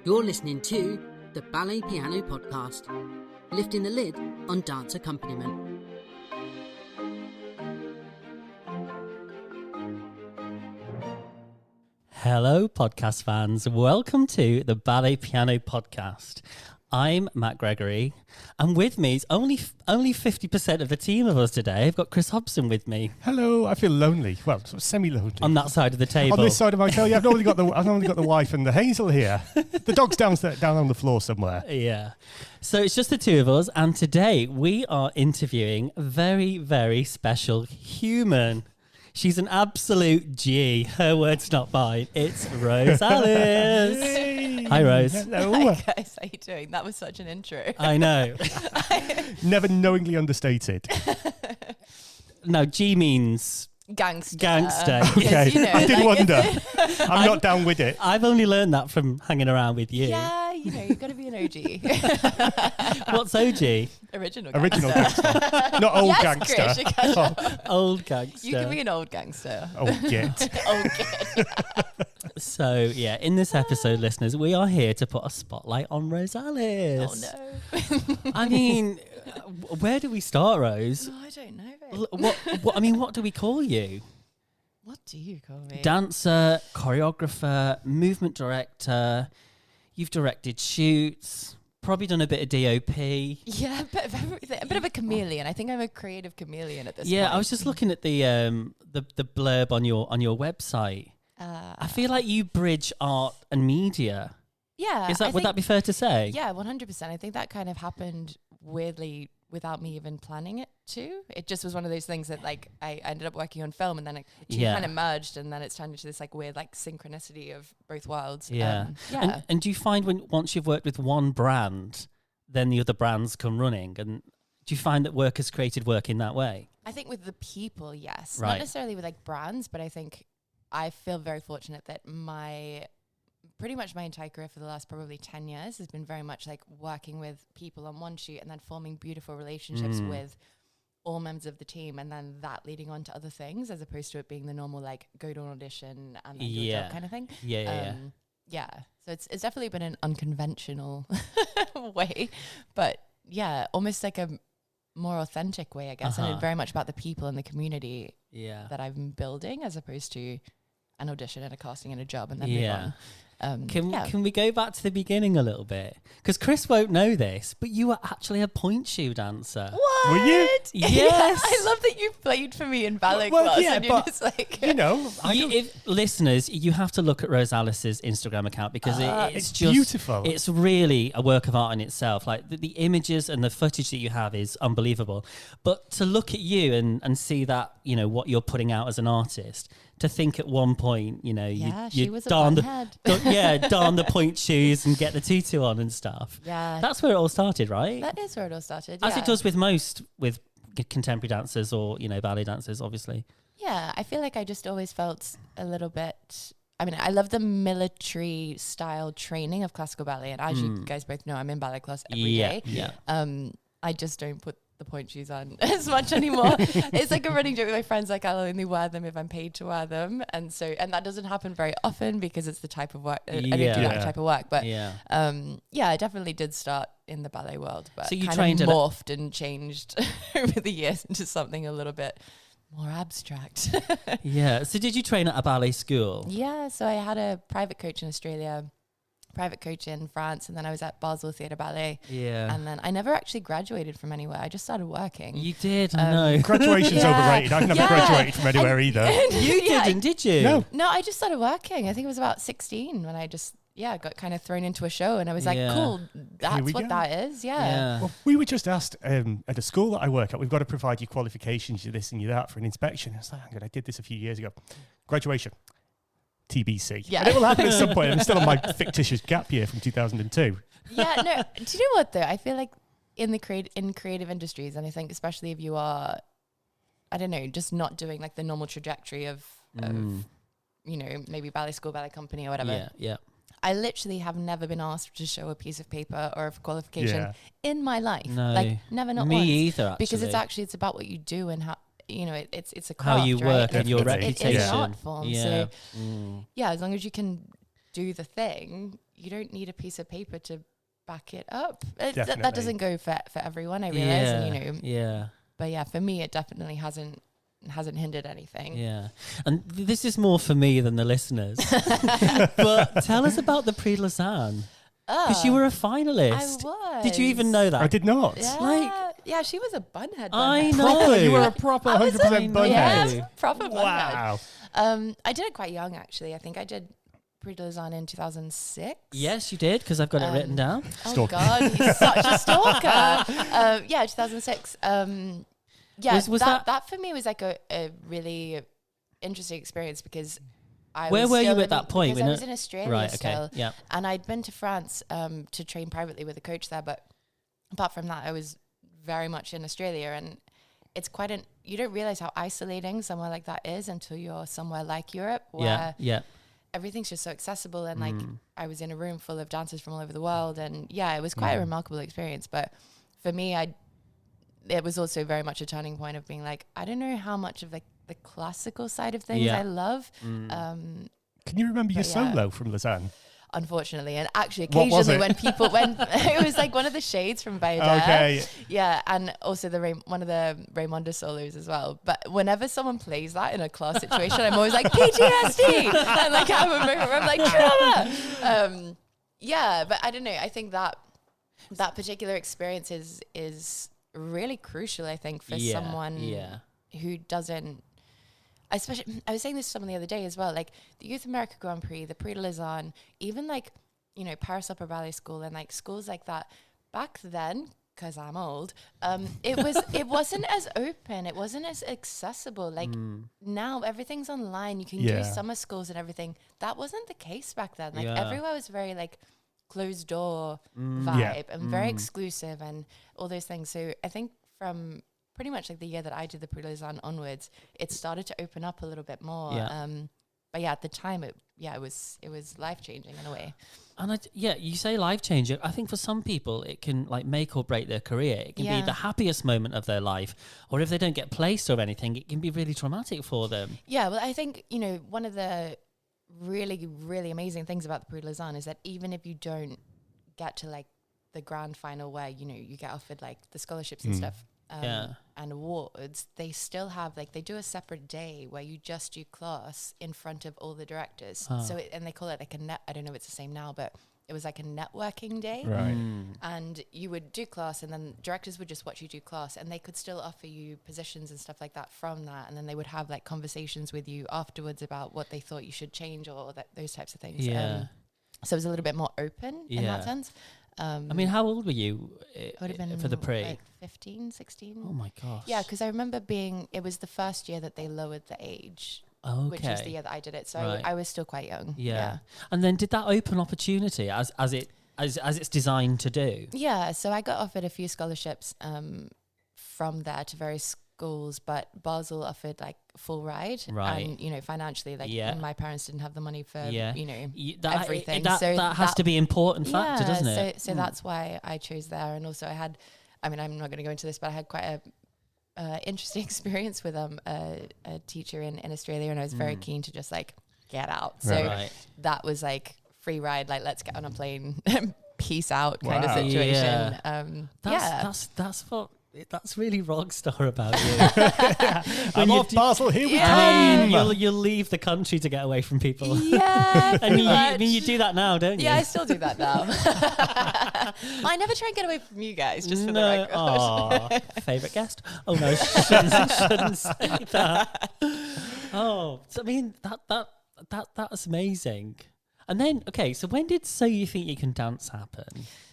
You're listening to the Ballet Piano Podcast, lifting the lid on dance accompaniment. Hello, podcast fans. Welcome to the Ballet Piano Podcast. I'm Matt Gregory, and with me is only 50% of the team of us today. I've got Chris Hobson with me. Hello, I feel lonely. Well, sort of semi-lonely. On that side of the table. On this side of my table, I've only got the wife and the Hazel here. The dog's down on the floor somewhere. Yeah. So it's just the two of us, and today we are interviewing a very, very special human. She's an absolute G. Her words, not mine. It's Rose Alice. Hey. Hi, Rose. Hello. Hi guys, how you doing? That was such an intro. I know. Never knowingly understated. No, G means Gangster. Okay, You know, I did like, wonder. I'm not down with it. I've only learned that from hanging around with you. Yeah, you know, you've got to be an OG. What's OG? Original gangster. Not old yes, gangster. Chris, you can. Old gangster. You can be an old gangster. Oh, get. Old kid. So, yeah, in this episode, listeners, we are here to put a spotlight on Rose Alice. Oh no. I mean, where do we start, Rose? Oh, I don't know. What do we call you? What do you call me? Dancer, choreographer, movement director. You've directed shoots, probably done a bit of DOP. Yeah, a bit of everything. A bit of a chameleon. I think I'm a creative chameleon at this point. Yeah, I was just looking at the blurb on your website. I feel like you bridge art and media. Yeah. Would that be fair to say? Yeah, 100%. I think that kind of happened weirdly without me even planning it to. It just was one of those things that like I ended up working on film and then it kind of merged and then it's turned into this like weird like synchronicity of both worlds. Yeah. And do you find once you've worked with one brand, then the other brands come running? And do you find that work has created work in that way? I think with the people, yes. Right. Not necessarily with like brands, but I think I feel very fortunate that pretty much my entire career for the last probably 10 years has been very much like working with people on one shoot and then forming beautiful relationships with all members of the team and then that leading on to other things as opposed to it being the normal like go to an audition and then do a job kind of thing. Yeah. So it's definitely been an unconventional way, but yeah, almost like a more authentic way, I guess. And it's very much about the people and the community that I'm building as opposed to an audition and a casting and a job and then move on. Can we go back to the beginning a little bit? Because Chris won't know this, but you were actually a point shoe dancer. What? Were you? Yes. I love that you played for me in ballet class. Yeah, and you're but, just like, you know, listeners, you have to look at Rose Alice's Instagram account because it's just beautiful. It's really a work of art in itself. Like the images and the footage that you have is unbelievable. But to look at you and see that, you know, what you're putting out as an artist, to think at one point, you know, you was darn a darn the point shoes and get the tutu on and stuff. Yeah. That's where it all started, right? That is where it all started. As it does with contemporary dancers or, you know, ballet dancers, obviously. Yeah, I feel like I just always felt a little bit, I mean, I love the military style training of classical ballet. And as you guys both know, I'm in ballet class every day. Yeah. I just don't put the point shoes on as much anymore. It's like a running joke with my friends, like I'll only wear them if I'm paid to wear them. And that doesn't happen very often because it's the type of work, I don't do that type of work. But I definitely did start in the ballet world, but so you kind of morphed and changed over the years into something a little bit more abstract. Yeah. So did you train at a ballet school? Yeah. So I had a private coach in Australia, private coach in France, and then I was at Basel Theatre Ballet. Yeah. And then I never actually graduated from anywhere. I just started working. You did, I know. Graduation's overrated. I've never graduated from anywhere either. You didn't, did you? No, I just started working. I think it was about 16 when I just got kind of thrown into a show and I was like, cool, that's what that is. Yeah. Well, we were just asked at a school that I work at, we've got to provide you qualifications, you this and you that for an inspection. I was like, I did this a few years ago. Graduation. TBC. Yeah. And it will happen at some point. I'm still on my fictitious gap year from 2002. Yeah, no. Do you know what though? I feel like in creative industries, and I think especially if you are, I don't know, just not doing like the normal trajectory of you know, maybe ballet school, ballet company or whatever. Yeah. I literally have never been asked to show a piece of paper or a qualification in my life. No. Like never, not Me once. either, actually. Because it's about what you do and how, you know, it's a craft, how you work, right? and your It's reputation. an art form. Yeah. So yeah, as long as you can do the thing, you don't need a piece of paper to back it up. That Definitely. doesn't go for everyone, I realize. And, you know, Yeah. but yeah, for me, it definitely hasn't hindered anything. Yeah. And this is more for me than the listeners. But tell us about the Prix de Lausanne. Because you were a finalist. I was. Did you even know that? I did not. Yeah, yeah, she was a bunhead. I bunhead. know. Proper, you were a proper I was 100% bunhead. Yeah, proper bunhead. Wow. I did it quite young, actually. I think I did Prix de Lausanne in 2006. Yes, you did, because I've got it written down. Oh, Stalker. God, he's such a stalker. Yeah, 2006. Yeah, Was that for me was like a really interesting experience because I Where was were you still at that living- point? Because When I it- was in Australia Right, okay. still. Yeah. And I'd been to France to train privately with a coach there. But apart from that, I was very much in Australia. And it's quite you don't realize how isolating somewhere like that is until you're somewhere like Europe where Yeah. everything's just so accessible. And like I was in a room full of dancers from all over the world. And yeah, it was quite a remarkable experience. But for me, it was also very much a turning point of being like, I don't know how much of like the classical side of things I love. Can you remember your But yeah. solo from Lausanne? Unfortunately, and actually What was occasionally it? when it was like one of the shades from Bayadere. Okay. Yeah, and also one of the Raymonda solos as well. But whenever someone plays that in a class situation, I'm always like PTSD, and like I'm like trauma. Yeah, but I don't know. I think that particular experience is really crucial. I think for someone who doesn't. Especially, I was saying this to someone the other day as well, like the Youth America Grand Prix, the Prix de Lausanne, even like, you know, Paris Opera Ballet School and like schools like that. Back then, because I'm old, it wasn't as open. It wasn't as accessible. Like now everything's online. You can do summer schools and everything. That wasn't the case back then. Like everywhere was very like closed door vibe and very exclusive and all those things. So I think from pretty much like the year that I did the Prix de Lausanne onwards, it started to open up a little bit more. But yeah, at the time, it was life changing in a way. And you say life changing. I think for some people, it can like make or break their career. It can be the happiest moment of their life, or if they don't get placed or anything, it can be really traumatic for them. Yeah, well, I think, you know, one of the really, really amazing things about the Prix de Lausanne is that even if you don't get to like the grand final where, you know, you get offered like the scholarships and stuff, and awards, they still have like they do a separate day where you just do class in front of all the directors. So and they call it like I don't know if it's the same now, but it was like a networking day. Right. And you would do class and then directors would just watch you do class and they could still offer you positions and stuff like that from that. And then they would have like conversations with you afterwards about what they thought you should change or those types of things. So it was a little bit more open in that sense. I mean, how old were you would have been for the Prix? Like 15, 16. Oh my gosh. Yeah, because I remember it was the first year that they lowered the age, which was the year that I did it. So I was still quite young. Yeah. And then did that open opportunity as it's designed to do? Yeah, so I got offered a few scholarships from there to various schools, but Basel offered like full ride. Right. And, you know, financially, like my parents didn't have the money for, you know, everything. That has to be an important factor, doesn't it? So that's why I chose there. And also I'm not going to go into this, but I had quite a interesting experience with a teacher in Australia, and I was very keen to just like get out. So that was like free ride, like let's get on a plane, peace out kind of situation. That's really rock star about you. I'm off Basel, here we come. You'll leave the country to get away from people. Yeah, and you do that now, don't you? Yeah, I still do that now. I never try and get away from you guys, just for the record. Aw, favourite guest? Oh no, shouldn't say that. Oh, so I mean that's amazing. And then, okay, so when did So You Think You Can Dance happen?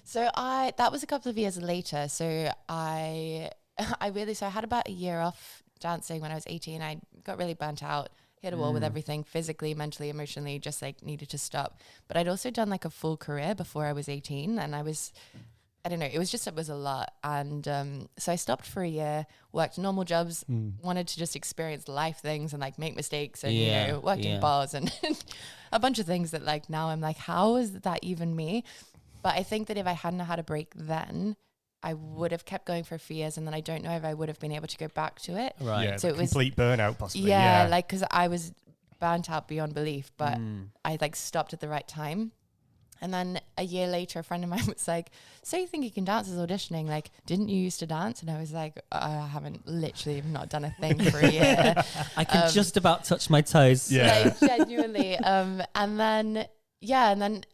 So that was a couple of years later. So I had about a year off dancing when I was 18. I got really burnt out, hit a wall with everything, physically, mentally, emotionally, just like needed to stop. But I'd also done like a full career before I was 18, and I don't know, it was a lot. And so I stopped for a year, worked normal jobs, wanted to just experience life things and like make mistakes and, you know, work in bars and a bunch of things that like now I'm like, how is that even me? But I think that if I hadn't had a break then, I would have kept going for a few years, and then I don't know if I would have been able to go back to it. Right. Yeah, so it was complete burnout possibly. like because I was burnt out beyond belief, but I like stopped at the right time. And then a year later, a friend of mine was like, so you think you can dance as auditioning? Like, didn't you used to dance? And I was like, I haven't, literally have not done a thing for a year. I can just about touch my toes. Yeah. Like, genuinely. And then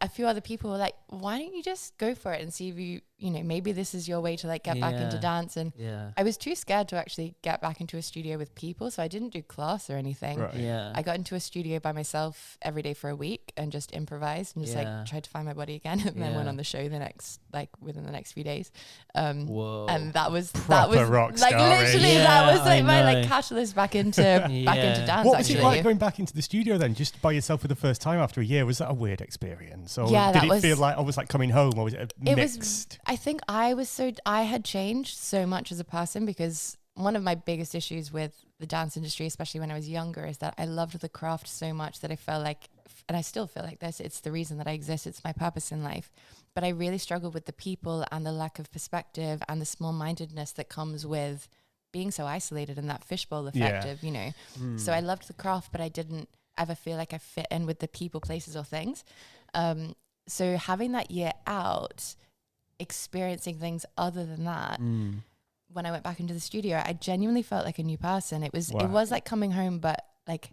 a few other people were like, why don't you just go for it and see if maybe this is your way to like get back into dance. And I was too scared to actually get back into a studio with people. So I didn't do class or anything. Right. Yeah. I got into a studio by myself every day for a week and just improvised and just like tried to find my body again, and then went on the show within the next few days. Whoa. And that was rock like star, literally yeah, that was like my I like know. catalyst back into dance. What was actually. it like going back into the studio then, just by yourself for the first time after a year? Was that a weird experience? Or Yeah, did that it was- feel like almost like coming home, or was it It mixed? was, I think I had changed so much as a person, because one of my biggest issues with the dance industry, especially when I was younger, is that I loved the craft so much that I felt like, and I still feel like this, it's the reason that I exist, it's my purpose in life. But I really struggled with the people and the lack of perspective and the small-mindedness that comes with being so isolated and that fishbowl effect of, So I loved the craft, but I didn't ever feel like I fit in with the people, places or things. So having that year out, experiencing things other than that, when I went back into the studio, I genuinely felt like a new person. It was like coming home, but like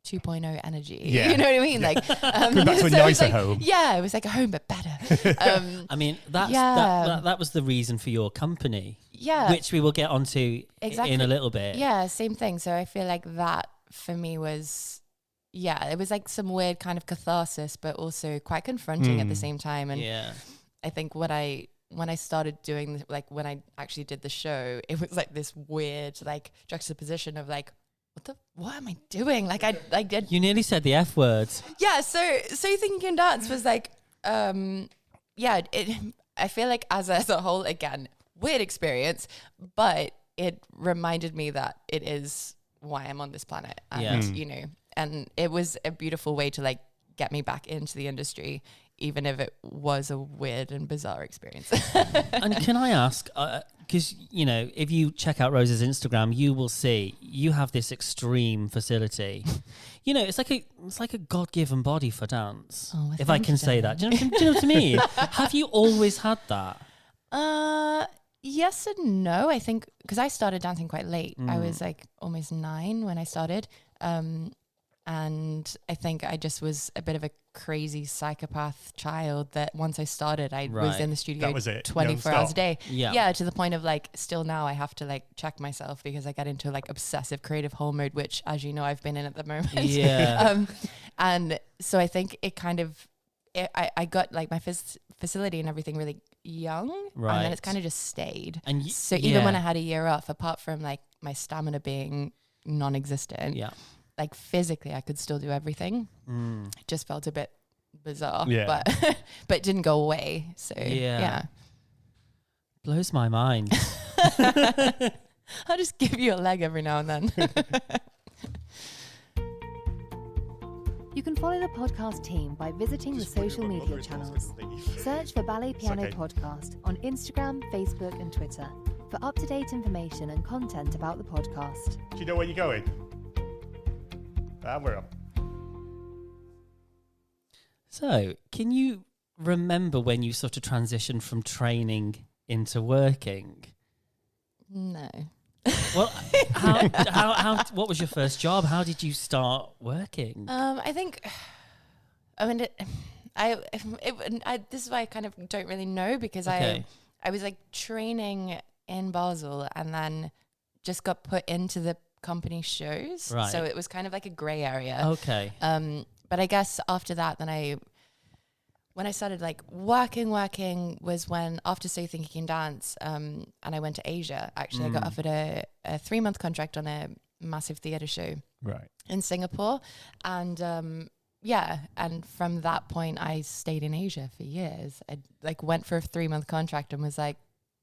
2.0 energy. Yeah. You know what I mean? Like Going back to a so it was nicer like, home. Yeah, it was like a home, but better. I mean, Yeah. that was the reason for your company, Yeah. which we will get onto Exactly. in a little bit. Yeah, same thing. So I feel like that for me was, it was like some weird kind of catharsis, but also quite confronting at the same time. And I think when I started doing, like when I actually did the show, it was like this weird like juxtaposition of like, what am I doing? Like I did. You nearly said the F word. Yeah. So You Think You Can Dance was like, I feel like as a whole, again, weird experience, but it reminded me that it is why I'm on this planet. And, and it was a beautiful way to like get me back into the industry, even if it was a weird and bizarre experience. And can I ask, because, if you check out Rose's Instagram, you will see you have this extreme facility. It's like a God-given body for dance, Oh, well, if I thank can you, say darling. that. Do you know what I mean? Have you always had that? Yes and no. I think because I started dancing quite late. I was like almost 9 when I started. And I think I just was a bit of a crazy psychopath child that once I started, I was in the studio That was it, 24 hours a day. Yeah. To the point of like, still now I have to like check myself because I get into like obsessive creative whole mode, which as you know, I've been in at the moment. Yeah. And so I think it kind of, I got like my facility and everything really young. Right. And then it's kind of just stayed. And So even when I had a year off, apart from like my stamina being non-existent, like physically I could still do everything. It just felt a bit bizarre, but it didn't go away. So blows my mind. I'll just give you a leg every now and then. You can follow the podcast team by visiting the social media channels. Search for Ballet Piano Podcast on Instagram, Facebook and Twitter for up-to-date information and content about the podcast. Do you know where you're going? We're up. So, can you remember when you sort of transitioned from training into working? No. Well, what was your first job? How did you start working? I think, I mean, this is why I kind of don't really know, because I was like training in Basel and then just got put into the company shows. Right. So it was kind of like a gray area. Okay. But I guess after that, then when I started like working was when, after So You Think You Can Dance, and I went to Asia. Actually, I got offered a 3-month contract on a massive theatre show in Singapore. And and from that point, I stayed in Asia for years. I like went for a 3-month contract and was like,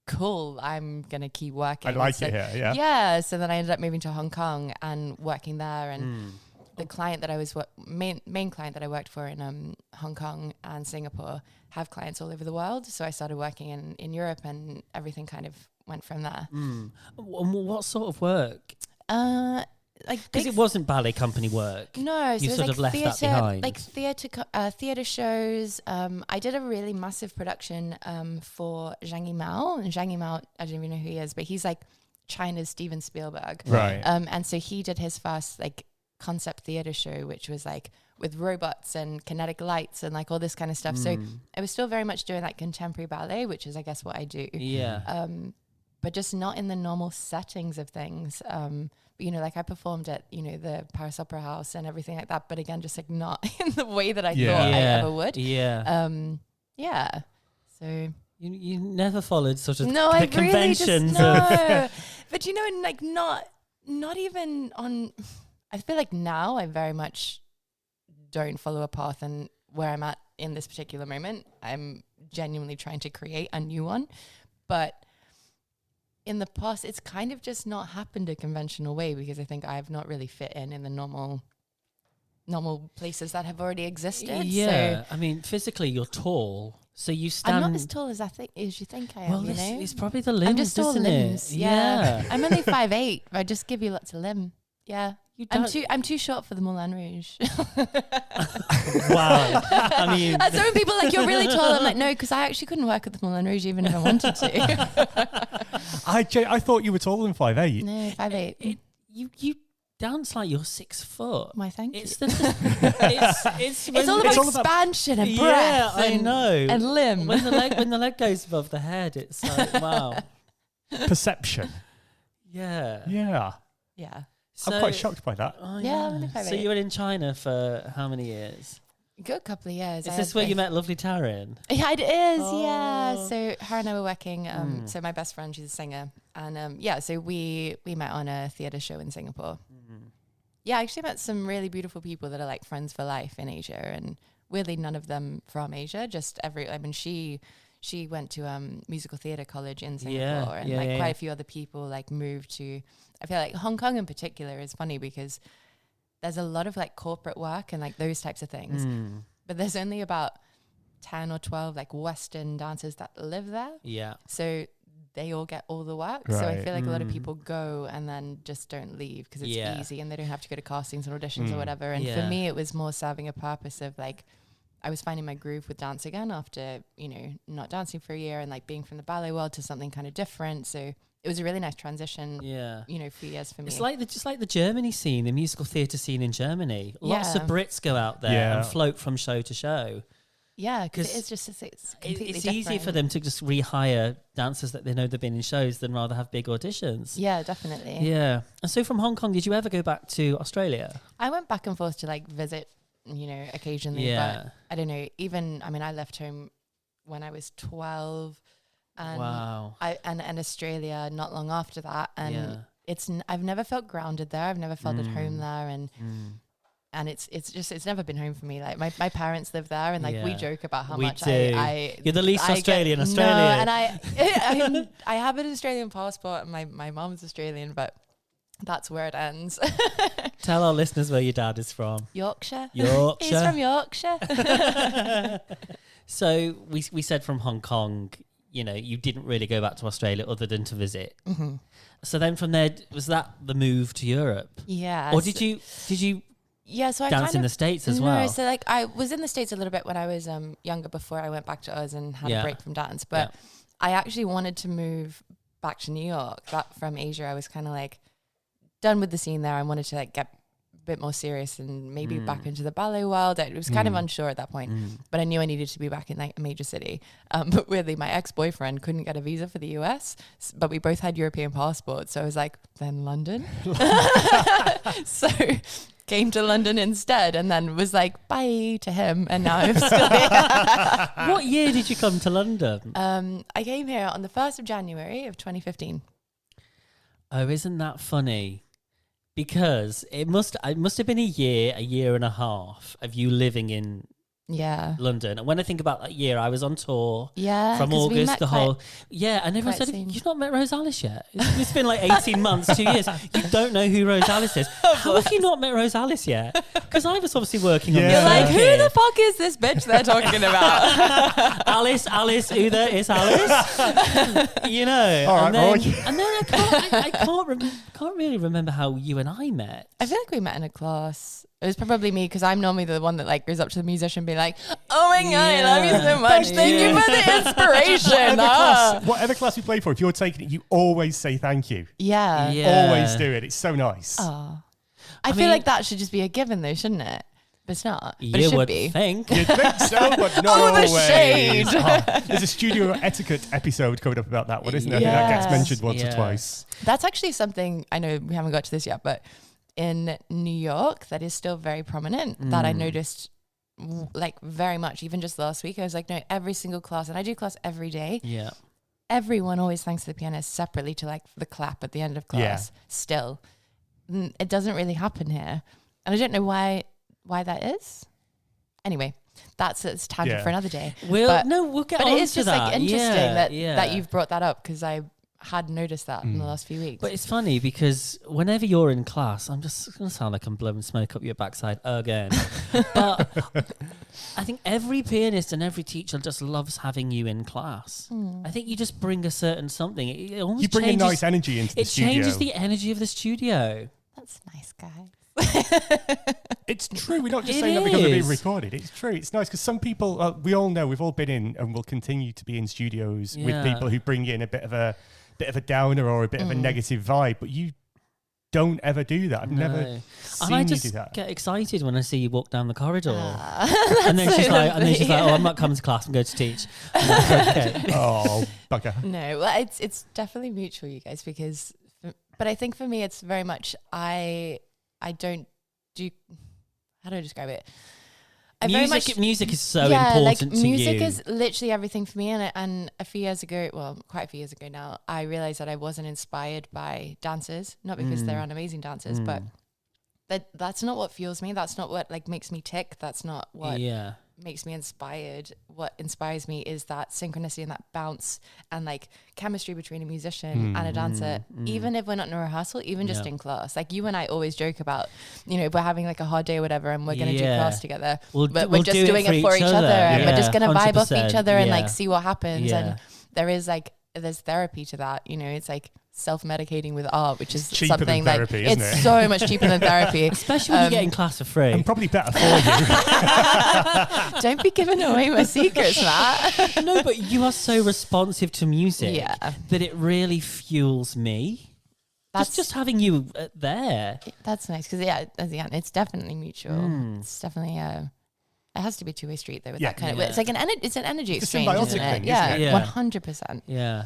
cool, I'm going to keep working. I like it here, Yeah, so then I ended up moving to Hong Kong and working there. And the client that I was, main client that I worked for in Hong Kong and Singapore have clients all over the world. So I started working in Europe and everything kind of went from there. What sort of work? like Because it wasn't ballet company work. No, so You it was sort like of left that theatre, behind. like theatre shows. I did a really massive production for Zhang Yimou. And Zhang Yimou, I don't even know who he is, but he's like China's Steven Spielberg. Right. And so he did his first like concept theatre show, which was like with robots and kinetic lights and like all this kind of stuff. So I was still very much doing like contemporary ballet, which is I guess what I do. Yeah. But just not in the normal settings of things. You know, like I performed at, you know, the Paris Opera House and everything like that. But again, just like not in the way that I thought I ever would. Yeah. Yeah. So You never followed sort of no, the I really conventions just, no. But you know, and like not even on. I feel like now I very much don't follow a path, and where I'm at in this particular moment, I'm genuinely trying to create a new one. But in the past, it's kind of just not happened a conventional way because I think I've not really fit in the normal places that have already existed. Yeah. So I mean, physically you're tall, so you stand. I'm not as tall as you think I am. Well, you know, it's probably the limbs, I'm just all isn't limbs. it? Yeah. I'm only 5'8". I just give you lots of limb. Yeah. You I'm don't- too short for the Moulin Rouge. Wow. I mean, That's when people are like, you're really tall. I'm like, no, because I actually couldn't work at the Moulin Rouge even if I wanted to. I thought you were taller than 5'8". No, 5'8". you dance like you're 6 foot. My thank It's you. it's all it's about all about- expansion and breath. Yeah, I and, know. And limb. when the leg goes above the head, it's like wow. Perception. Yeah. Yeah. Yeah. So, I'm quite shocked by that. Oh, Yeah, I'm only So 5'8". you were in China for how many years? Good couple of years. Is this where you met lovely Taryn? Yeah, it is. Yeah. Oh. So her and I were working. So my best friend, she's a singer, and so we met on a theatre show in Singapore. Yeah, I actually met some really beautiful people that are like friends for life in Asia, and weirdly none of them from Asia. She went to musical theatre college in Singapore, and quite a few other people like moved to. I feel like Hong Kong in particular is funny because there's a lot of like corporate work and like those types of things, but there's only about 10 or 12 like Western dancers that live there. Yeah. So they all get all the work. So I Right. feel like a lot of people go and then just don't leave because it's easy and they don't have to go to castings and auditions or whatever. And for me, it was more serving a purpose of like, I was finding my groove with dance again after, you know, not dancing for a year and like being from the ballet world to something kind of different. So it was a really nice transition, you know, few years for me. It's like just like the Germany scene, the musical theatre scene in Germany. Lots of Brits go out there and float from show to show. Yeah, because it's completely it's different. easier for them to just rehire dancers that they know they've been in shows than rather have big auditions. Yeah, definitely. Yeah. And so from Hong Kong, did you ever go back to Australia? I went back and forth to like visit, you know, occasionally. Yeah. But I don't know, I left home when I was 12 and Wow. and Australia not long after that. And I've never felt grounded there. I've never felt at home there. And it's never been home for me. Like my parents live there, and like we joke about how much You're the least Australian. No, and I have an Australian passport, and my mom's Australian, but that's where it ends. Tell our listeners where your dad is from. Yorkshire. He's from Yorkshire. So we said from Hong Kong, you know, you didn't really go back to Australia other than to visit. So then from there, was that the move to Europe? Yeah. Or did you so I dance in the States as well? No, so like I was in the States a little bit when I was younger before I went back to Oz and had a break from dance. But I actually wanted to move back to New York. That from Asia, I was kind of like done with the scene there. I wanted to like get a bit more serious and maybe back into the ballet world. I was kind of unsure at that point, but I knew I needed to be back in like a major city. But weirdly, my ex-boyfriend couldn't get a visa for the US, but we both had European passports. So I was like, then London. So came to London instead and then was like, bye to him. And now I'm still here. What year did you come to London? I came here on the 1st of January of 2015. Oh, isn't that funny? Because it must have been a year and a half of you living in London. And when I think about that year, I was on tour from August, the whole... Yeah, and everyone said, you've not met Rose Alice yet. It's been like 18 months, 2 years. You don't know who Rose Alice is. How have you not met Rose Alice yet? Because I was obviously working on this. You're like, who the fuck is this bitch they're talking about? Alice, Uther, it's Alice. You know, All and right, then, Roy. and then I can't really remember how you and I met. I feel like we met in a class. It was probably me because I'm normally the one that like goes up to the musician and be like, "Oh my god, I love you so much. Thank you for the inspiration." Whatever class you play for, if you're taking it, you always say thank you. Yeah. Always do it. It's so nice. Oh. I feel mean- like that should just be a given though, shouldn't it? But it's not. But it You should would be. think. You'd think so, but not Oh, the always. shade. There's a studio etiquette episode coming up about that one, isn't there? I think that gets Yes. mentioned once or Yes. twice. That's actually something, I know we haven't got to this yet, but in New York, that is still very prominent that I noticed like very much. Even just last week, I was like, no, every single class, and I do class every day. Yeah. Everyone always thanks the pianist separately to like the clap at the end of class. Still, it doesn't really happen here, and I don't know why that is. Anyway, that's a tangent for another day. We'll get But on it is to just that. like interesting Yeah, that you've brought that up because I had noticed that in the last few weeks. But it's funny because whenever you're in class, I'm just going to sound like I'm blowing smoke up your backside again. But I think every pianist and every teacher just loves having you in class. I think you just bring a certain something. It almost You bring changes, a nice energy into the it studio. changes the energy of the studio. That's nice, guys. It's true. We're not just It saying that because we're being is. recorded. It's true. It's nice because some people, we all know, we've all been in and will continue to be in studios with Yeah. people who bring in a bit of a downer or a bit of a negative vibe, but you don't ever do that. I've never And seen I you just do that. get excited when I see you walk down the corridor. Ah. and then she's like, "Oh, I'm not coming to class. I'm going to teach." I'm like, okay. Oh, bugger. No, well, it's definitely mutual, you guys, because, but I think for me, it's very much, I don't do, how do I describe it? I very much, Music is so like important to you. music is literally everything for me. And a few years ago, well, quite a few years ago now, I realized that I wasn't inspired by dancers, not because they're amazing dancers, but that's not what fuels me. That's not what like makes me tick. That's not what makes me inspired. What inspires me is that synchronicity and that bounce and like chemistry between a musician and a dancer, even if we're not in a rehearsal, even just in class. Like you and I always joke about, you know, we're having like a hard day or whatever and we're going to do class together, but we're just doing it for each other and we're just going to vibe off each other and like see what happens. And there's therapy to that, you know. It's like self-medicating with art, which is Cheaper something than therapy, like isn't it's it? so much cheaper than therapy. Especially when you get in class for free. And probably better for you. Don't be giving away my secrets, Matt. No, but you are so responsive to music Yeah. that it really fuels me. That's Just having you there. that's nice because again, it's definitely mutual. It's definitely it has to be a two-way street though with that kind of. It's like it's an energy It's a exchange, symbiotic isn't it? thing, Yeah, isn't it? 100%. Yeah.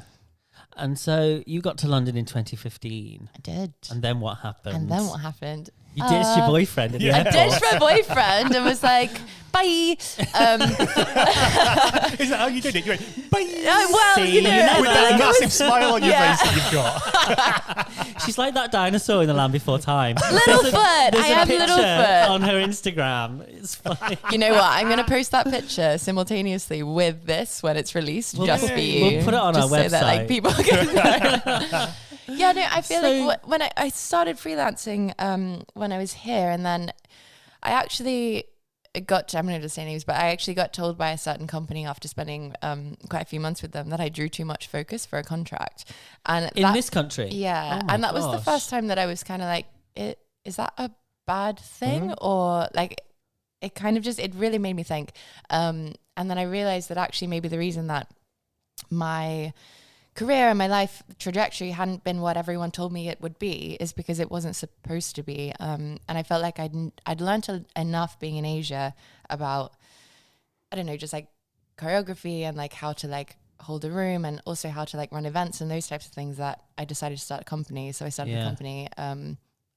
And so you got to London in 2015. I did. And then what happened? And then what happened? You ditched your boyfriend at the Yeah. I airport. ditched my boyfriend and was like, bye. Is that how you did it? You went, bye. Well, See you know, you never. With that massive smile on your face that you've got. She's like that dinosaur in The Land Before Time. Littlefoot. There's I a am picture Littlefoot. on her Instagram. It's funny. You know what? I'm going to post that picture simultaneously with this when it's released, just for you. We'll put it on just our so that, like, website. people can Yeah, no, I feel So- like when I started freelancing when I was here, and then I actually I'm not just saying names, but I actually got told by a certain company after spending quite a few months with them that I drew too much focus for a contract. And In this country? yeah, Oh my and that was the gosh. first time that I was kind of like, is that a bad thing? Or like, it kind of just, it really made me think. And then I realized that actually maybe the reason that my career and my life trajectory hadn't been what everyone told me it would be is because it wasn't supposed to be. And I felt like I'd learned enough being in Asia about, I don't know, just like choreography and like how to like hold a room and also how to like run events and those types of things that I decided to start a company. So I started a company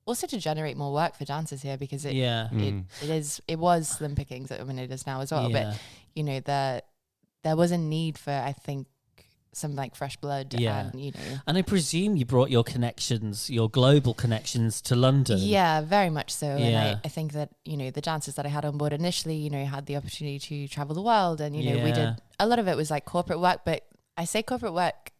also to generate more work for dancers here because it was slim pickings. I mean, it is now as well. Yeah. But you know, there was a need for, I think, some like fresh blood. Yeah. And, you know. And I presume you brought your connections, your global connections to London. Yeah, very much so. Yeah. And I think that, you know, the dancers that I had on board initially, you know, had the opportunity to travel the world. And, you know, we did, a lot of it was like corporate work, but I say corporate work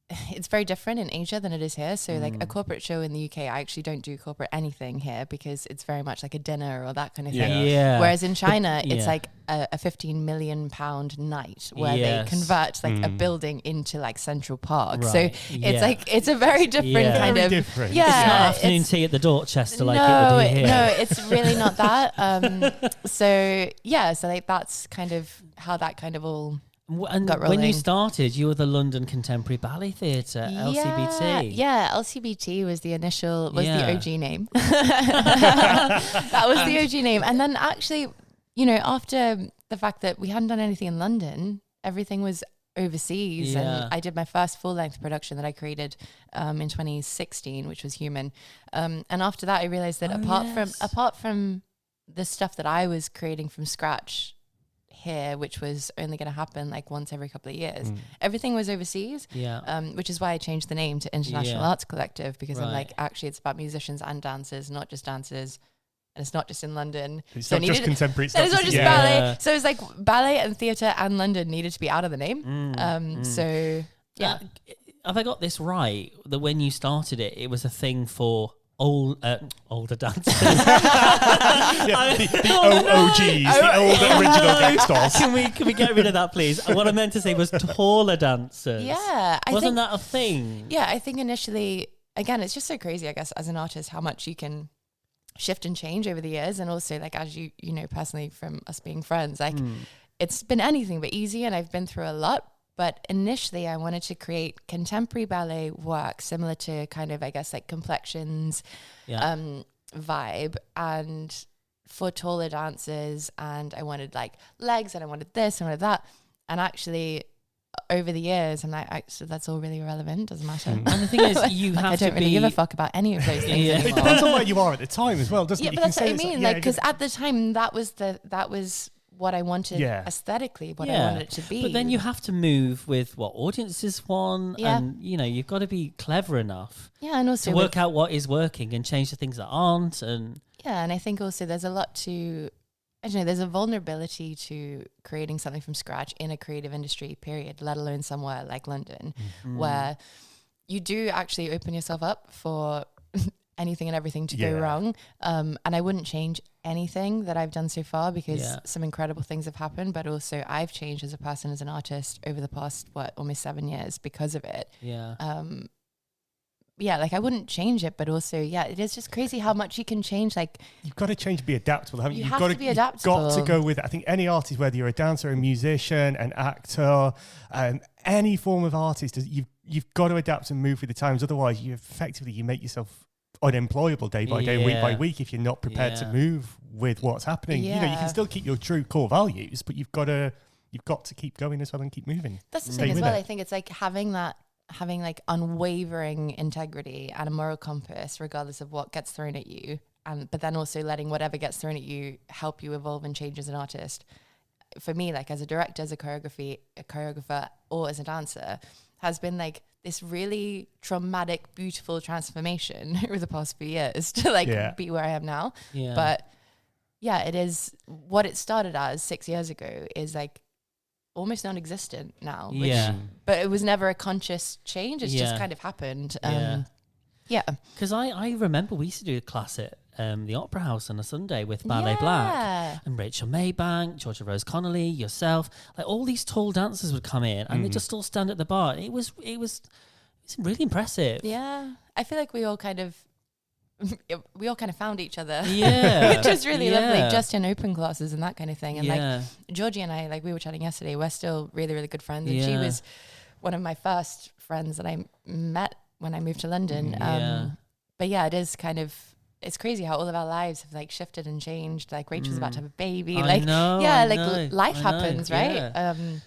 it's very different in Asia than it is here. So like a corporate show in the UK, I actually don't do corporate anything here because it's very much like a dinner or that kind of thing. Yeah. Whereas in China, it's like a 15 million pound night where they convert like a building into like Central Park. Right. So it's like, it's a very different kind of, different. It's not yeah. afternoon tea at the Dorchester like it would be here. No, it's really not that. So yeah, so like that's kind of how that kind of all And got when you rolling. started, you were the London Contemporary Ballet Theatre, LCBT. Yeah, LCBT was the initial, the OG name. That was the OG name. And then actually, you know, after the fact that we hadn't done anything in London, everything was overseas. And I did my first full-length production that I created in 2016, which was Human. And after that, I realized that apart from the stuff that I was creating from scratch here, which was only going to happen like once every couple of years, everything was overseas, which is why I changed the name to International Arts Collective, because I'm like, actually it's about musicians and dancers, not just dancers, and it's not just in London. It's so not just contemporary, it's not just ballet. So it's like ballet and theatre and London needed to be out of the name. So yeah. Have I got this right, that when you started it, it was a thing for older dancers? the OOGs, the old original gang stars. Can we get rid of that, please? What I meant to say was taller dancers. Yeah. Wasn't that a thing? Yeah, I think initially, again, it's just so crazy, I guess, as an artist, how much you can shift and change over the years. And also, like, as you know, personally from us being friends, like, it's been anything but easy, and I've been through a lot. But initially, I wanted to create contemporary ballet work similar to kind of, I guess, like Complexions vibe, and for taller dancers. And I wanted like legs, and I wanted this, and I wanted that. And actually, over the years, I'm like, actually, that's all really irrelevant. Doesn't matter. And the thing is, you have I don't really give a fuck about any of those things anymore. It depends on where you are at the time as well, doesn't it? Yeah, but that's what I mean. Like, because at the time, that was what I wanted aesthetically, what I wanted it to be. But then you have to move with what audiences want, and you know, you've got to be clever enough and also to work out what is working and change the things that aren't. And and I think also there's a lot to, I don't know, there's a vulnerability to creating something from scratch in a creative industry, period, let alone somewhere like London, where you do actually open yourself up for anything and everything to go wrong. And I wouldn't change anything that I've done so far, because some incredible things have happened, but also I've changed as a person, as an artist over the past, almost 7 years because of it. Like I wouldn't change it, but also, it is just crazy how much you can change. Like, you've got to change, be adaptable, haven't you? You've got to be adaptable. You've got to go with it. I think any artist, whether you're a dancer, a musician, an actor, any form of artist, you've got to adapt and move with the times. Otherwise, you make yourself unemployable day by day, week by week, if you're not prepared to move with what's happening. You know, you can still keep your true core values, but you've got to keep going as well and keep moving. That's the thing as well. I think it's like having like unwavering integrity and a moral compass, regardless of what gets thrown at you, but then also letting whatever gets thrown at you help you evolve and change as an artist. For me, like as a director, as a choreographer, or as a dancer, has been like this really traumatic, beautiful transformation over the past few years to like be where I am now. But it is what it started as 6 years ago is like almost non-existent now. But it was never a conscious change. It's just kind of happened. Because I remember we used to do a class at the Opera House on a Sunday with Ballet Black and Rachel Maybank, Georgia Rose Connolly, yourself. Like all these tall dancers would come in and they'd just all stand at the bar. It was really impressive. Yeah, I feel like we all kind of found each other. Which is really lovely, just in open classes and that kind of thing. And like Georgie and I, like we were chatting yesterday, we're still really, really good friends. And she was one of my first friends that I met when I moved to London. But it is kind of, it's crazy how all of our lives have like shifted and changed. Like Rachel's about to have a baby. Life happens, right?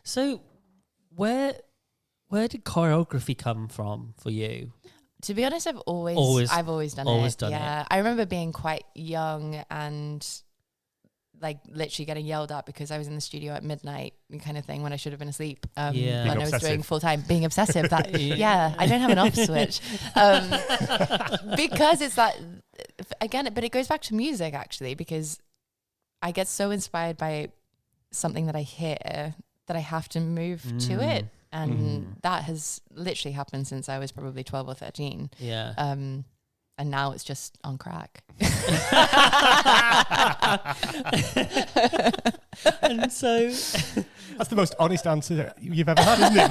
So where did choreography come from for you? To be honest, I've always done it. I remember being quite young and like literally getting yelled at because I was in the studio at midnight kind of thing when I should have been asleep. When I was doing full time, being obsessive. That I don't have an off switch because it's that again. But it goes back to music actually, because I get so inspired by something that I hear that I have to move to it. And that has literally happened since I was probably 12 or 13. Yeah. And now it's just on crack. And so That's the most honest answer you've ever had, isn't it,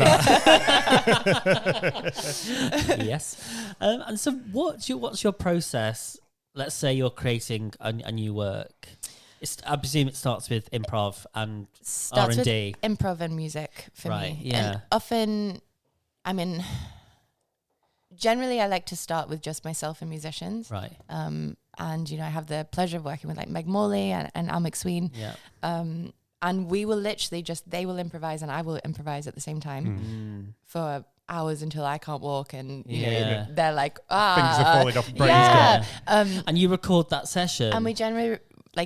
Matt? yes. And so what's your process? Let's say you're creating a new work. I presume it starts with improv and Starts R&D. with improv and music for Right, me. yeah. And often, generally I like to start with just myself and musicians. Right. And, I have the pleasure of working with like Meg Morley and Al McSween. Yeah. And we will literally they will improvise and I will improvise at the same time for hours until I can't walk. And, they're like, Things are falling off, brains yeah. gone. And you record that session. And we generally,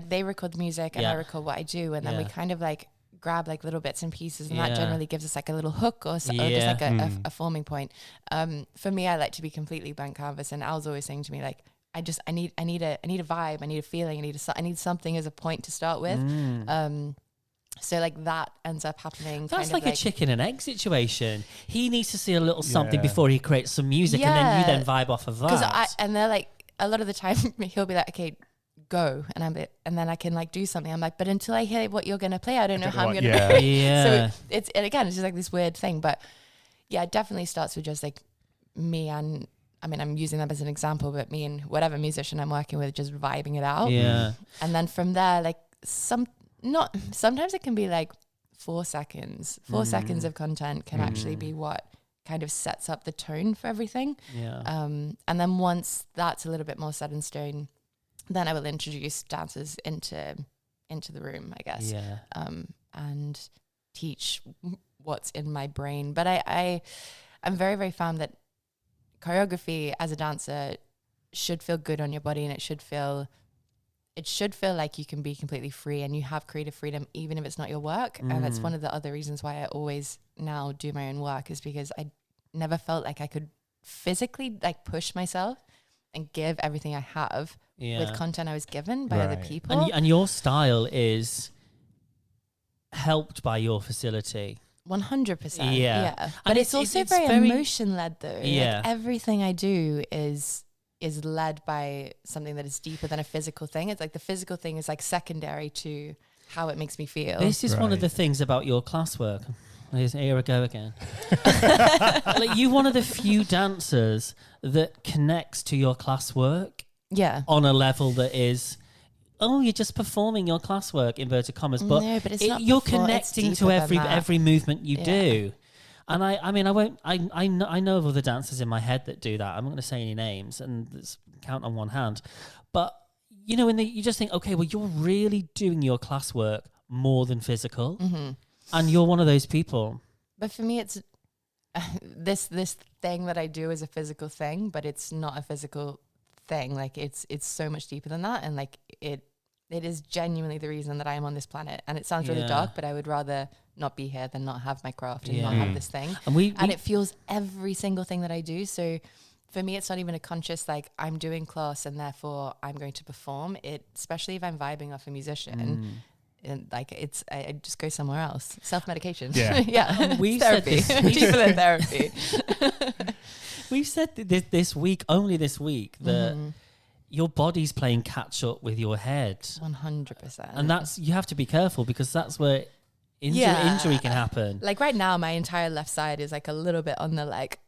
they record the music and Yeah. I record what I do. And then we kind of like grab like little bits and pieces, and that Yeah. generally gives us like a little hook or just like a forming point. For me, I like to be completely blank canvas, and Al's always saying to me like, I need a vibe, I need a feeling, I need something as a point to start with. So like that ends up happening. That's kind like of a chicken and egg situation. He needs to see a little something Yeah. before he creates some music, and then you then vibe off of that. and they're like, a lot of the time he'll be like, okay, go, and then I can like do something. I'm like, but until I hear what you're gonna play, I don't know how I'm gonna yeah. play. Yeah. So it's just like this weird thing. But yeah, it definitely starts with just like me and I'm using them as an example, but me and whatever musician I'm working with, just vibing it out. Yeah. And then from there, like sometimes it can be like 4 seconds. 4 seconds of content can actually be what kind of sets up the tone for everything. Yeah. And then once that's a little bit more set in stone, then I will introduce dancers into the room, I guess. Yeah. And teach what's in my brain. But I'm very, very firm that choreography as a dancer should feel good on your body, and it should feel like you can be completely free and you have creative freedom even if it's not your work. And that's one of the other reasons why I always now do my own work, is because I never felt like I could physically like push myself and give everything I have with content I was given by other people. And your style is helped by your facility. 100%. Yeah. But And it's also it's very very emotion led though. Yeah. Like everything I do is led by something that is deeper than a physical thing. It's like the physical thing is like secondary to how it makes me feel. This is one of Right. the things about your classwork. Here I go again. Like, you're one of the few dancers that connects to your classwork Yeah. on a level that is, you're just performing your classwork, inverted commas, but, No, but it's not you're perform- it's connecting deeper to than that. every movement you Yeah. do. And I know of other dancers in my head that do that. I'm not going to say any names, and let's count on one hand. But, you just think, okay, well, you're really doing your classwork more than physical. Mm-hmm. And you're one of those people. But for me, it's this thing that I do is a physical thing, but it's not a physical thing. Like it's so much deeper than that, and like it is genuinely the reason that I am on this planet. And it sounds really Yeah. dark, but I would rather not be here than not have my craft and not Yeah. have this thing. And It fuels every single thing that I do. So for me, it's not even a conscious like I'm doing class and therefore I'm going to perform it. Especially if I'm vibing off a musician. And like I just go somewhere else. Self-medication. Yeah. Yeah. We've said therapy. this. Deeper than therapy. We've said this week, only this week, that your body's playing catch up with your head. 100%. And you have to be careful, because that's where injury can happen. Like right now, my entire left side is like a little bit on the like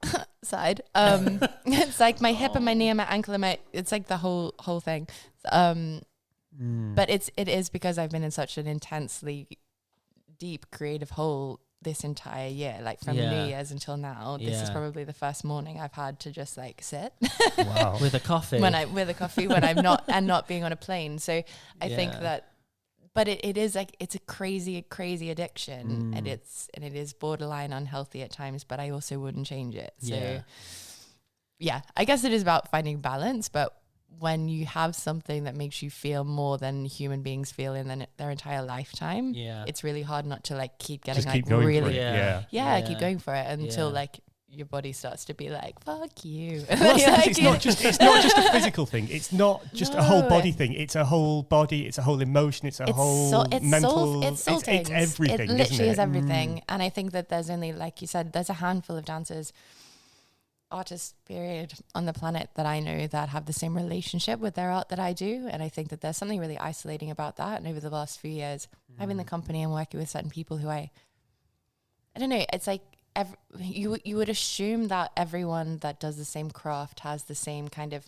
side. It's like my hip and my knee and my ankle and it's like the whole thing. But it is because I've been in such an intensely deep creative hole this entire year, like from New Year's until now. This is probably the first morning I've had to just like sit Wow. With a coffee. when I'm not being on a plane. So I think that, but it is like, it's a crazy addiction, and it is borderline unhealthy at times, but I also wouldn't change it. So yeah, I guess it is about finding balance, but when you have something that makes you feel more than human beings feel in their entire lifetime, it's really hard not to like keep getting Just like keep going really, for it. Yeah. keep going for it until like your body starts to be like, fuck you. Well, that's the thing, it's not just a physical thing. It's not just a whole body thing. It's a whole body. It's a whole emotion. It's a whole mental. It's everything. It literally is it? everything. And I think that there's only, like you said, there's a handful of dancers, artists, period, on the planet that I know that have the same relationship with their art that I do. And I think that there's something really isolating about that. And over the last few years, having the company and working with certain people who I don't know, it's like, you would assume that everyone that does the same craft has the same kind of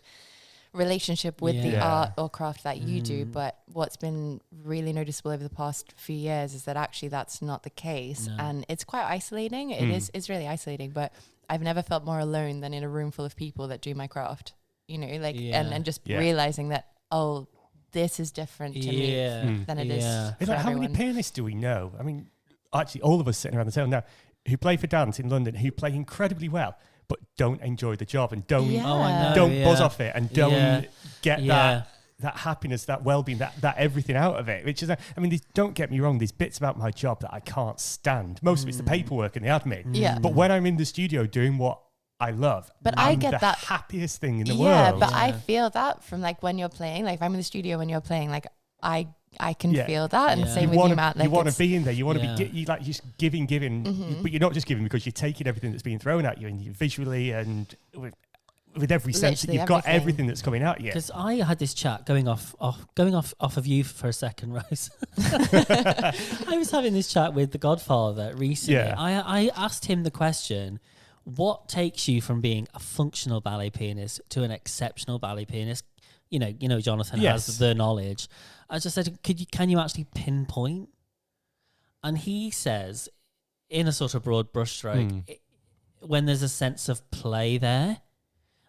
relationship with the art or craft that you do, but what's been really noticeable over the past few years is that actually that's not the case, and it's quite isolating. It's really isolating, but I've never felt more alone than in a room full of people that do my craft, you know, like and just realizing that, oh, this is different to me than it is for like, how many pianists do we know? I mean, actually all of us sitting around the table now who play for dance in London, who play incredibly well, but don't enjoy the job and don't buzz off it and don't get that happiness, that well-being, that everything out of it. Which is, I mean, don't get me wrong, there's bits about my job that I can't stand. Most of it's the paperwork and the admin. Yeah. But when I'm in the studio doing what I love, but I'm I get the that happiest thing in the world. Yeah, but I feel that from like when you're playing, like if I'm in the studio when you're playing, like I can feel that, and same with you, Matt. Like you want to be in there. You want to be you like just giving, but you're not just giving because you're taking everything that's being thrown at you, and visually and with every sense that you've got everything that's coming at you. Because I had this chat going off of you for a second, Rose. I was having this chat with the Godfather recently. Yeah. I asked him the question, what takes you from being a functional ballet pianist to an exceptional ballet pianist? You know, Jonathan has the knowledge. I just said, can you actually pinpoint? And he says, in a sort of broad brushstroke, when there's a sense of play there.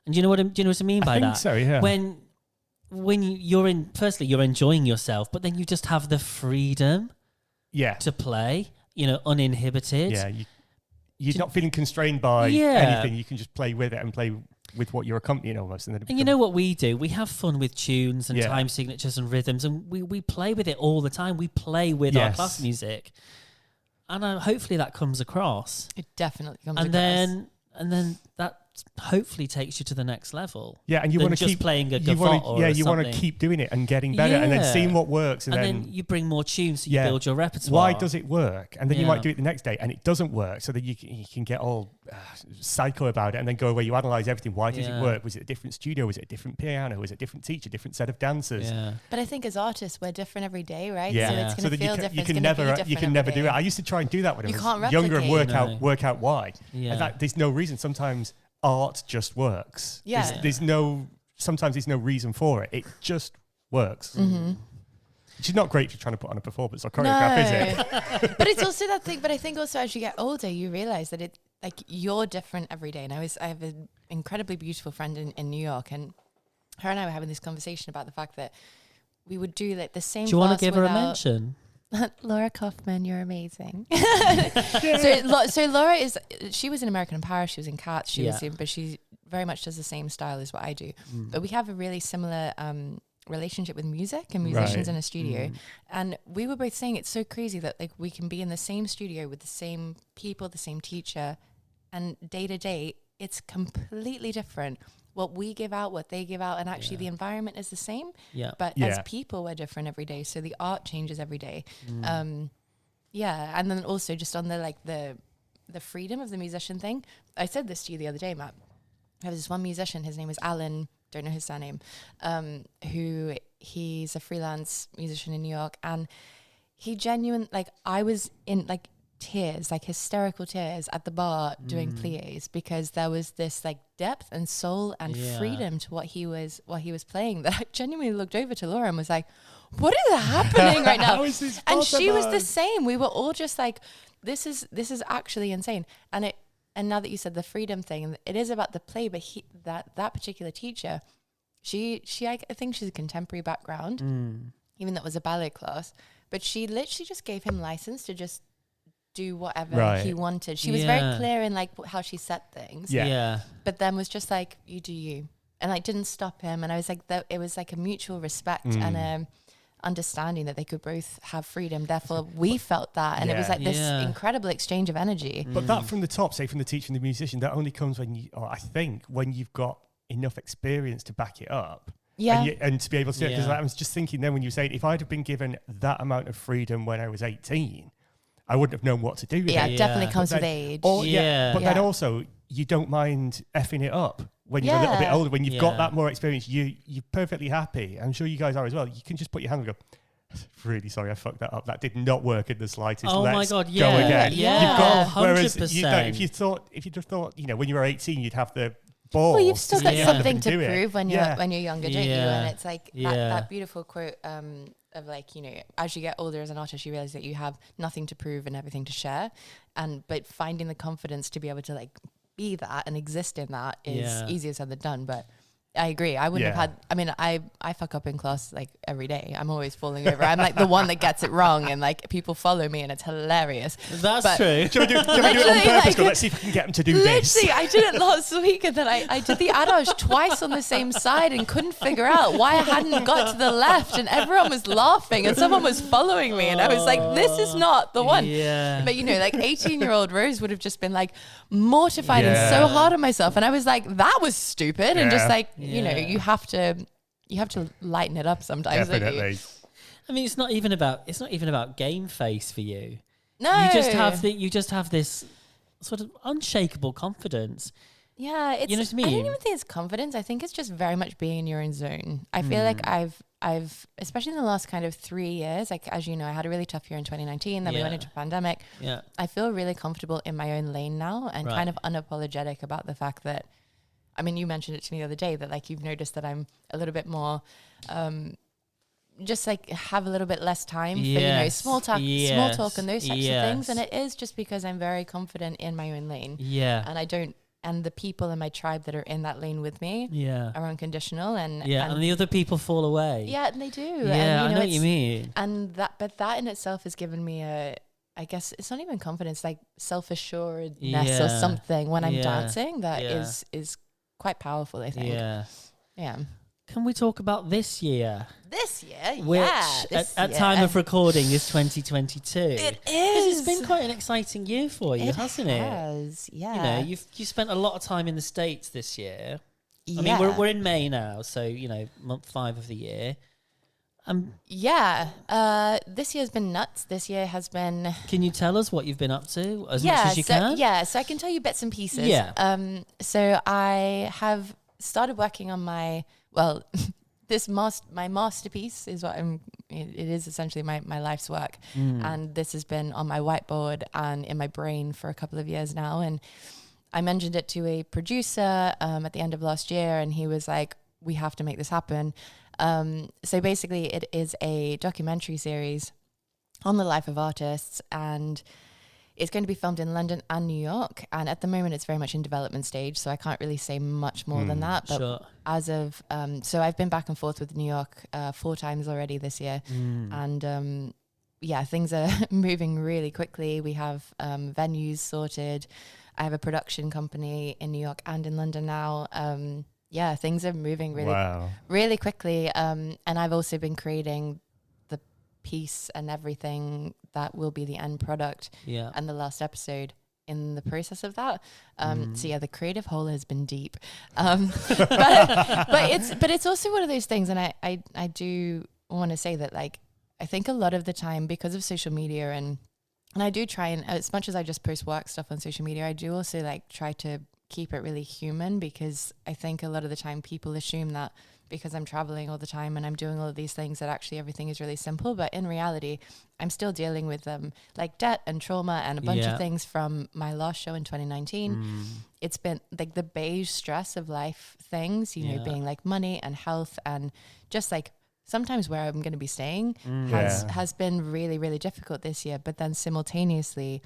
And do you know what I mean by that? I think so, yeah. When you're enjoying yourself, but then you just have the freedom to play, uninhibited. Yeah, you're not feeling constrained by anything. You can just play with it and play with what you're accompanying almost. And you know what we do? We have fun with tunes and time signatures and rhythms, and we play with it all the time. We play with our class music. And hopefully that comes across. It definitely comes across. And then that hopefully takes you to the next level. Yeah, and you want to keep playing a gavotte you want to keep doing it and getting better, and then seeing what works, and then you bring more tunes, so you build your repertoire. Why does it work? And then you might do it the next day, and it doesn't work, so that you can get all psycho about it, and then go away. You analyze everything. Why does it work? Was it a different studio? Was it a different piano? Was it a different teacher? Different set of dancers? Yeah. But I think as artists, we're different every day, right? Yeah. So it's going to feel different. You can never do it. I used to try and do that when I was younger and work out why. Yeah. In fact, there's no reason. Sometimes art just works. Yeah. Sometimes there's no reason for it. It just works. Mm-hmm. Which is not great if you're trying to put on a performance or choreograph, is it? But it's also that thing. But I think also as you get older, you realize that you're different every day. And I have an incredibly beautiful friend in New York, and her and I were having this conversation about the fact that we would do like the same. Do you want to give her a mention? Laura Kaufman, you're amazing. So Laura she was in American in Paris, she was in Cats, but she very much does the same style as what I do. But we have a really similar relationship with music and musicians in a studio. And we were both saying it's so crazy that like we can be in the same studio with the same people, the same teacher, and day to day it's completely different. What we give out, what they give out, and actually the environment is the same. Yeah. But as people, we're different every day. So the art changes every day. And then also just on the freedom of the musician thing. I said this to you the other day, Matt. I have this one musician, his name is Alan, don't know his surname, who he's a freelance musician in New York. And he I was in tears, like hysterical tears at the bar doing pliés, because there was this like depth and soul and freedom to what he was playing, that I genuinely looked over to Laura and was like, what is happening right now? How is this and possible? she was the same. We were all just like, this is actually insane. And now that you said the freedom thing, it is about the play, but that particular teacher, she I think she's a contemporary background, even though it was a ballet class, but she literally just gave him license to just do whatever he wanted. She was very clear in like how she set things. Yeah. But then was just like, you do you. And like didn't stop him. And I was like, it was like a mutual respect and understanding that they could both have freedom. Therefore, we felt that. And it was like this incredible exchange of energy. But that from the top, say from the teacher and the musician, that only comes when you, or I think, when you've got enough experience to back it up. Yeah. And to be able to do it. Because I was just thinking then when you were saying, if I'd have been given that amount of freedom when I was 18, I wouldn't have known what to do with it. Yeah, it definitely comes with age. But then also, you don't mind effing it up when you're a little bit older. When you've got that more experience, you're perfectly happy. I'm sure you guys are as well. You can just put your hand and go, really sorry, I fucked that up. That did not work in the slightest. Oh Let's my God, go yeah. again. Yeah. You've got, 100%. whereas if you just thought, when you were 18, you'd have the balls. Well, you've still got something to do it. prove when you're younger, don't you? And it's like that beautiful quote of like, as you get older as an artist, you realize that you have nothing to prove and everything to share. But finding the confidence to be able to like be that and exist in that is easier said than done. But I agree. I wouldn't have had, I mean, I fuck up in class like every day. I'm always falling over. I'm like the one that gets it wrong and like people follow me and it's hilarious. That's true. Can we do it on purpose? Let's see if we can get them to do this. Literally, I did it last week and then I did the adage twice on the same side and couldn't figure out why I hadn't got to the left and everyone was laughing and someone was following me and I was like, this is not the one. Yeah. But like 18-year-old Rose would have just been like mortified and so hard on myself. And I was like, that was stupid. And just like, you have to lighten it up sometimes. Definitely. I mean, it's not even about game face for you. No, you just have this sort of unshakable confidence. Yeah, it's, you know what I mean? I don't even think it's confidence. I think it's just very much being in your own zone. I feel like I've especially in the last kind of 3 years, like as you know, I had a really tough year in 2019. Then we went into a pandemic. Yeah, I feel really comfortable in my own lane now and kind of unapologetic about the fact that. I mean, you mentioned it to me the other day that like you've noticed that I'm a little bit more, just like have a little bit less time for small talk and those types of things, and it is just because I'm very confident in my own lane. Yeah, and the people in my tribe that are in that lane with me, are unconditional, and the other people fall away. Yeah, and they do. Yeah, and, I know what you mean. And that in itself has given me I guess it's not even confidence, like self-assuredness or something when I'm dancing that is quite powerful, I think. Yeah. Can we talk about this year? Which at time of recording is 2022. It is. It's been quite an exciting year for you, hasn't it? It has, yeah. You spent a lot of time in the States this year. I mean, we're in May now, so month 5 of the year. This year's been nuts. This year has been. Can you tell us what you've been up to as much as you can? Yeah, so I can tell you bits and pieces. Yeah. So I have started working on my masterpiece is what it is essentially my life's work, and this has been on my whiteboard and in my brain for a couple of years now. And I mentioned it to a producer at the end of last year, and he was like, "We have to make this happen." So basically it is a documentary series on the life of artists, and it's going to be filmed in London and New York. And at the moment it's very much in development stage, so I can't really say much more than that. But as of, so I've been back and forth with New York 4 times already this year. And things are moving really quickly. We have venues sorted. I have a production company in New York and in London now. Things are moving really quickly. And I've also been creating the piece and everything that will be the end product and the last episode in the process of that. So the creative hole has been deep. But it's also one of those things. And I do want to say that like, I think a lot of the time because of social media and I do try and as much as I just post work stuff on social media, I do also like try to keep it really human, because I think a lot of the time people assume that because I'm traveling all the time and I'm doing all of these things that actually everything is really simple. But in reality, I'm still dealing with like debt and trauma and a bunch of things from my last show in 2019. It's been like the beige stress of life things, being like money and health and just like sometimes where I'm going to be staying has been really, really difficult this year. But then simultaneously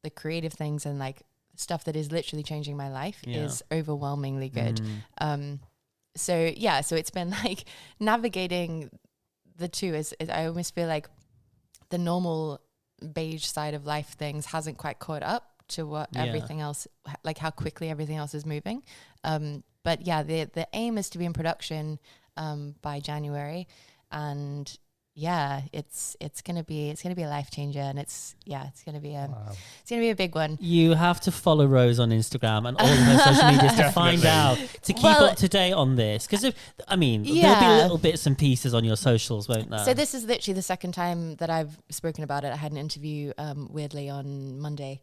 the creative things and like stuff that is literally changing my life is overwhelmingly good. So it's been like navigating the two is I almost feel like the normal beige side of life things hasn't quite caught up to what everything else, like how quickly everything else is moving. But the aim is to be in production by January, and yeah, it's gonna be a life changer, and it's gonna be a big one. You have to follow Rose on Instagram and all of her social medias to find out, to keep up to date on this. Because there'll be little bits and pieces on your socials, won't there? So this is literally the second time that I've spoken about it. I had an interview weirdly on Monday.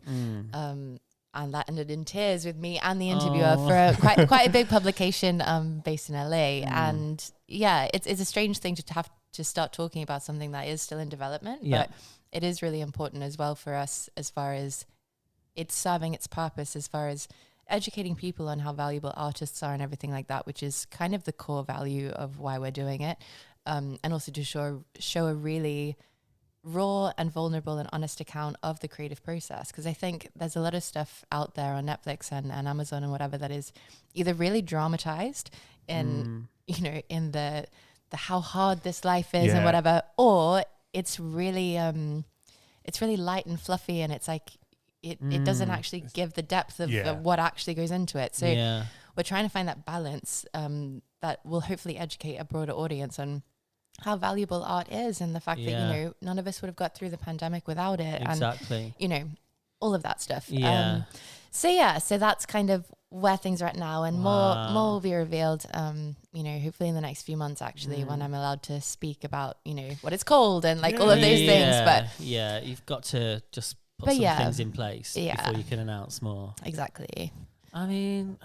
And that ended in tears with me and the interviewer for quite a big publication based in LA. And yeah, it's a strange thing to have to start talking about something that is still in development, but it is really important as well for us, as far as it's serving its purpose, as far as educating people on how valuable artists are and everything like that, which is kind of the core value of why we're doing it. And also to show a really raw and vulnerable and honest account of the creative process, because I think there's a lot of stuff out there on Netflix and Amazon and whatever that is either really dramatized in in the how hard this life is and whatever, or it's really light and fluffy, and it's like it doesn't actually give the depth of what actually goes into it. So we're trying to find that balance that will hopefully educate a broader audience on how valuable art is, and the fact that none of us would have got through the pandemic without it, and all of that stuff. So that's kind of where things are at now, and more will be revealed hopefully in the next few months, actually, when I'm allowed to speak about what it's called and all of those things. But you've got to just put some things in place before you can announce more. Exactly. I mean,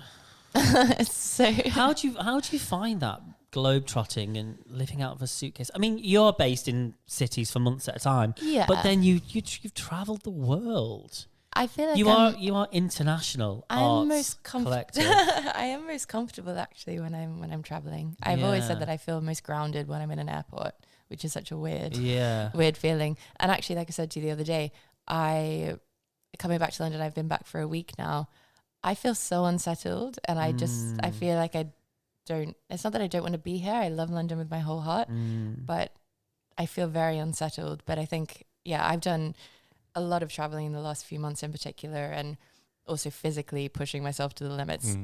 so how do you find that globe-trotting and living out of a suitcase? I mean, you're based in cities for months at a time, but then you've traveled the world. I feel like you are international. I'm most collective. I am most comfortable actually when I'm traveling. I've always said that I feel most grounded when I'm in an airport, which is such a weird feeling. And actually, like I said to you the other day, coming back to London, I've been back for a week now. I feel so unsettled, and I feel like it's not that I don't want to be here. I love London with my whole heart, but I feel very unsettled. But I think, I've done a lot of traveling in the last few months in particular, and also physically pushing myself to the limits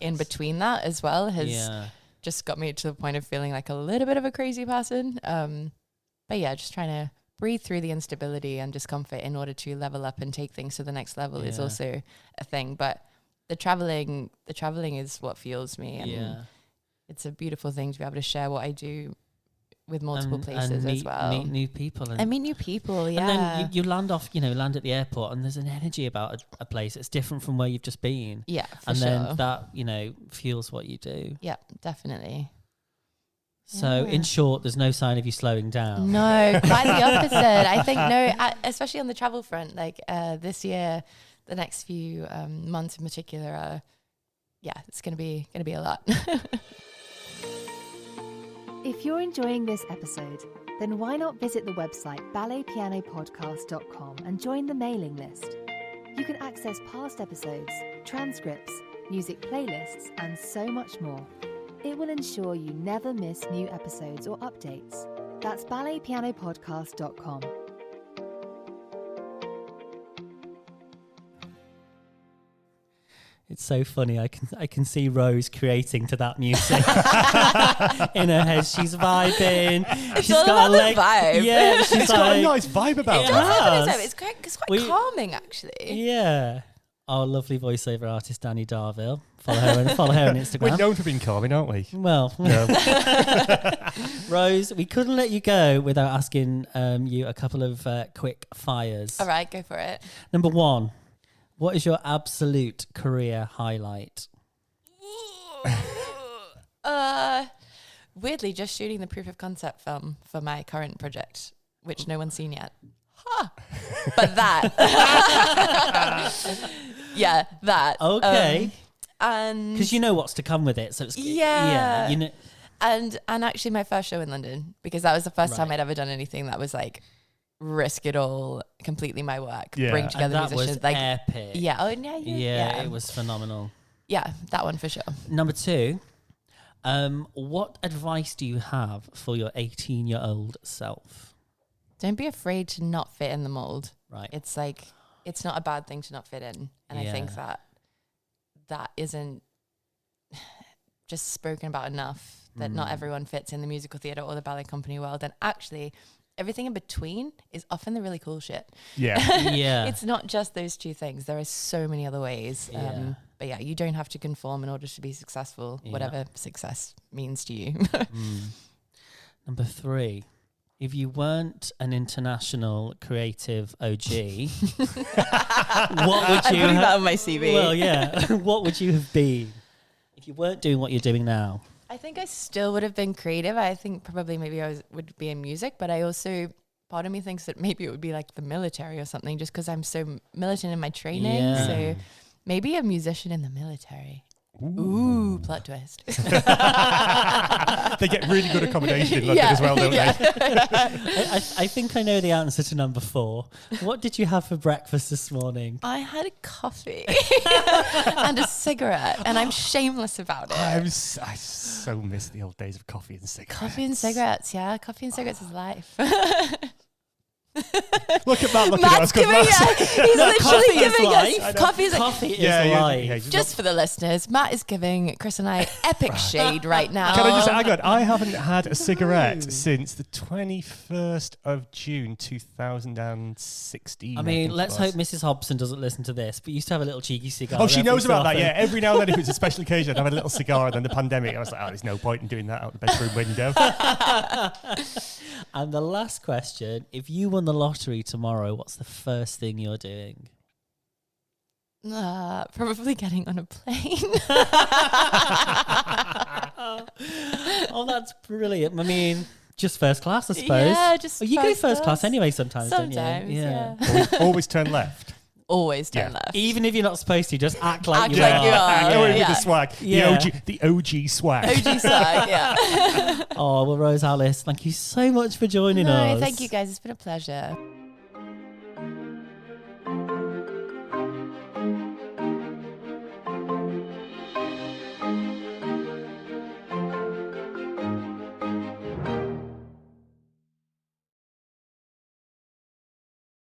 in between that as well has just got me to the point of feeling like a little bit of a crazy person. But just trying to breathe through the instability and discomfort in order to level up and take things to the next level is also a thing. But the traveling is what fuels me, and it's a beautiful thing to be able to share what I do with multiple places as well. Meet new people. And meet new people, And then you land at the airport, and there's an energy about a place that's different from where you've just been. Yeah, and then that, fuels what you do. Yeah, definitely. So in short, there's no sign of you slowing down. No, quite the opposite. I think especially on the travel front, like this year, the next few months in particular, it's gonna be a lot. If you're enjoying this episode, then why not visit the website balletpianopodcast.com and join the mailing list. You can access past episodes, transcripts, music playlists, and so much more. It will ensure you never miss new episodes or updates. That's balletpianopodcast.com. It's so funny. I can see Rose creating to that music in her head. She's vibing. She's got a vibe. Yeah, it's got a nice vibe about it. It's quite calming, actually. Yeah. Our lovely voiceover artist Danny Darville. Follow her on Instagram. We're known for being calming, aren't we? Well, no. Rose, we couldn't let you go without asking you a couple of quick fires. All right, go for it. Number 1. What is your absolute career highlight? Weirdly, just shooting the proof of concept film for my current project, which no one's seen yet. But that. That. Okay. And because you know what's to come with it. So it's And actually my first show in London, because that was the first time I'd ever done anything that was like risk it all, completely my work, bring together and that musicians. Was epic. Yeah. It was phenomenal. Yeah, that one for sure. Number 2, what advice do you have for your 18-year-old self? Don't be afraid to not fit in the mold. Right. It's like, it's not a bad thing to not fit in. And I think that isn't just spoken about enough that not everyone fits in the musical theatre or the ballet company world. And actually, everything in between is often the really cool shit. Yeah. Yeah. It's not just those two things. There are so many other ways. Yeah. But yeah, you don't have to conform in order to be successful, whatever success means to you. Number 3. If you weren't an international creative OG, what would you I'm putting that on my CV. Well, yeah. What would you have been if you weren't doing what you're doing now? I think I still would have been creative. I think probably maybe would be in music, but I also, part of me thinks that maybe it would be like the military or something, just because I'm so militant in my training. Yeah. So maybe a musician in the military. Ooh, plot twist. They get really good accommodation in London as well, don't they? I think I know the answer to number 4. What did you have for breakfast this morning? I had a coffee and a cigarette, and I'm shameless about it. I so miss the old days of coffee and cigarettes. Coffee and cigarettes, yeah. Coffee and cigarettes is life. Look at Matt looking Matt's at us. giving he's No, literally coffee is giving life. us coffee is Coffee is Yeah, life. just for the listeners, Matt is giving Chris and I epic shade right now. Can I just hang on? I haven't had a cigarette since the 21st of June 2016. I mean, think let's it was. hope Mrs. Hobson doesn't listen to this, but you used to have a little cheeky cigar. Oh, she every knows so about that, often. yeah. Every now and then, if it's a special occasion, I'd have a little cigar, and then the pandemic, I was like, oh, there's no point in doing that out the bedroom window. And the last question, if you won the lottery tomorrow, what's the first thing you're doing? Probably getting on a plane. Oh, that's brilliant. I mean, just first class, I suppose. Yeah, just you go first class anyway sometimes, Sometimes, don't you? yeah. Always turn left. Always turn Yeah. left. Even if you're not supposed to, just act like Act you like are. you are. Go in with Yeah. the swag. Yeah. The OG swag. OG side, yeah. Oh, well, Rose Alice, thank you so much for joining No, us. thank you guys. It's been a pleasure.